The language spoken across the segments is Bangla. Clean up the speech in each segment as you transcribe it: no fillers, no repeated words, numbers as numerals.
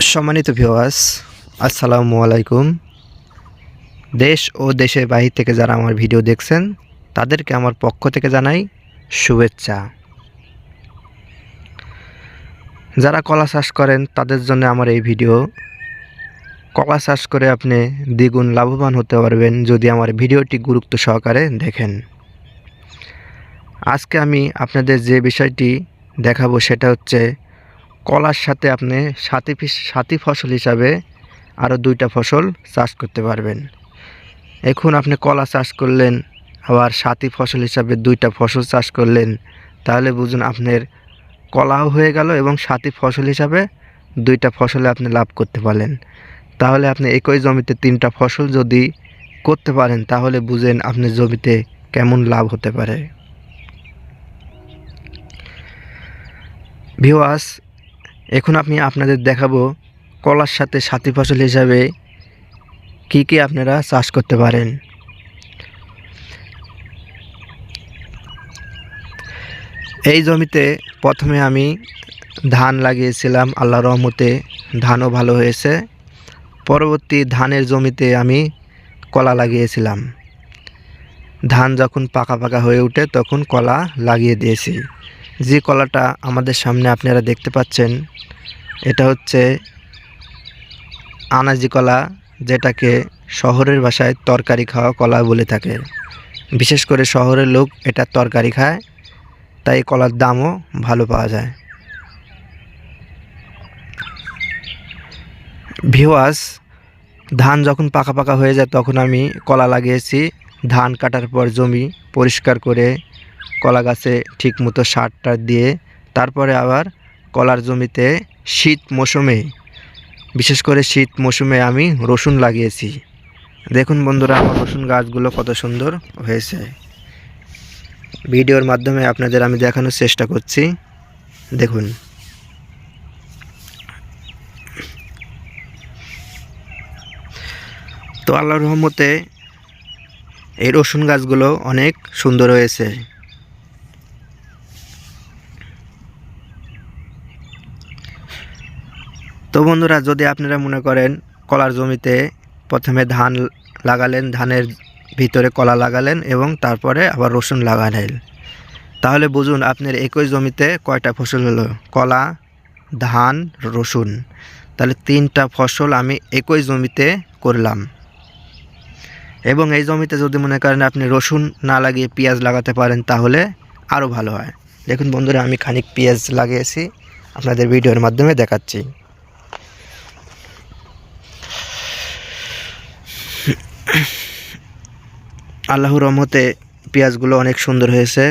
সম্মানিত ভিউয়ার্স, আসসালামু আলাইকুম। দেশ ও দেশের বাহির থেকে যারা আমার ভিডিও দেখছেন তাদেরকে আমার পক্ষ থেকে জানাই শুভেচ্ছা। যারা কলা চাষ করেন তাদের জন্য আমার এই ভিডিও। কলা চাষ করে আপনি দ্বিগুণ লাভবান হতে পারবেন যদি আমার ভিডিওটি গুরুত্ব সহকারে দেখেন। আজকে আমি আপনাদের যে বিষয়টি দেখাবো সেটা হচ্ছে কলার সাথে আপনি সাথী ফসল হিসাবে আরও 2টা ফসল চাষ করতে পারবেন। এখন আপনি কলা চাষ করলেন, আবার সাথী ফসল হিসাবে 2টা ফসল চাষ করলেন, তাহলে বুঝুন আপনার কলাও হয়ে গেল এবং সাথী ফসল হিসাবে 2টা ফসলে আপনি লাভ করতে পারলেন। তাহলে আপনি একই জমিতে 3টা ফসল যদি করতে পারেন তাহলে বুঝেন আপনার জমিতে কেমন লাভ হতে পারে। ভিউয়ার্স, এখন আমি আপনাদের দেখাবো কলার সাথে সাথী ফসল হিসাবে কি আপনারা চাষ করতে পারেন। এই জমিতে প্রথমে আমি ধান লাগিয়েছিলাম, আল্লাহর রহমতে ধানও ভালো হয়েছে। পরবর্তী ধানের জমিতে আমি কলা লাগিয়েছিলাম। ধান যখন পাকা হয়ে ওঠে তখন কলা লাগিয়ে দিয়েছি। যে কলাটা আমাদের সামনে আপনারা দেখতে পাচ্ছেন এটা হচ্ছে আনাজি কলা, যেটাকে শহরের ভাষায় তরকারি খাওয়া কলা বলে থাকে। বিশেষ করে শহরের লোক এটা তরকারি খায়, তাই কলার দামও ভালো পাওয়া যায়। ভিউয়ার্স, ধান যখন পাকা হয়ে যায় তখন আমি কলা লাগিয়েছি। ধান কাটার পর জমি পরিষ্কার করে কলা গাছে ঠিকমতো সার দিয়ে তারপরে আবার কলার জমিতে বিশেষ করে শীত মৌসুমে আমি রসুন লাগিয়েছি। দেখুন বন্ধুরা, আমার রসুন গাছগুলো কত সুন্দর হয়েছে। ভিডিওর মাধ্যমে আপনাদের আমি দেখানোর চেষ্টা করছি। দেখুন, তো আল্লাহর রহমতে এই রসুন গাছগুলো অনেক সুন্দর হয়েছে। তো বন্ধুরা, যদি আপনারা মনে করেন কলার জমিতে প্রথমে ধান লাগালেন, ধানের ভিতরে কলা লাগালেন এবং তারপরে আবার রসুন লাগালেন, তাহলে বুঝুন আপনার একই জমিতে কয়টা ফসল হলো, কলা, ধান, রসুন। তাহলে 3টা ফসল আমি একই জমিতে করলাম। এবং এই জমিতে যদি মনে করেন আপনি রসুন না লাগিয়ে পেঁয়াজ লাগাতে পারেন তাহলে আরও ভালো হয়। দেখুন বন্ধুরা, আমি খানিক পেঁয়াজ লাগিয়েছি, আপনাদের ভিডিওর মাধ্যমে দেখাচ্ছি। আল্লাহর রহমতে পেঁয়াজগুলো অনেক সুন্দর হয়েছে।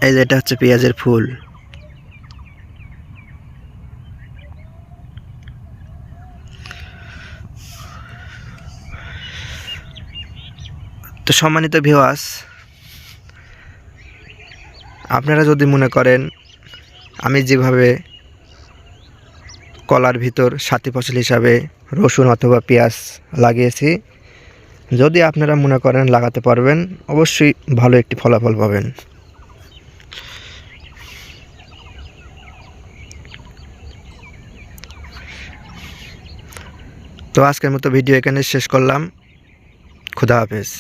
এই যে এটা হচ্ছে পেঁয়াজের ফুল। তো সম্মানিত ভিউয়ার্স, আপনারা যদি মনে করেন আমি যেভাবে কলার ভিতর সাথী ফসল হিসাবে রসুন অথবা পেঁয়াজ লাগিয়েছি, যদি আপনারা মনে করেন লাগাতে পারবেন, অবশ্যই ভালো একটি ফলাফল পাবেন। তো আজকের মতো ভিডিও এখানে শেষ করলাম। খুদা হাফেজ।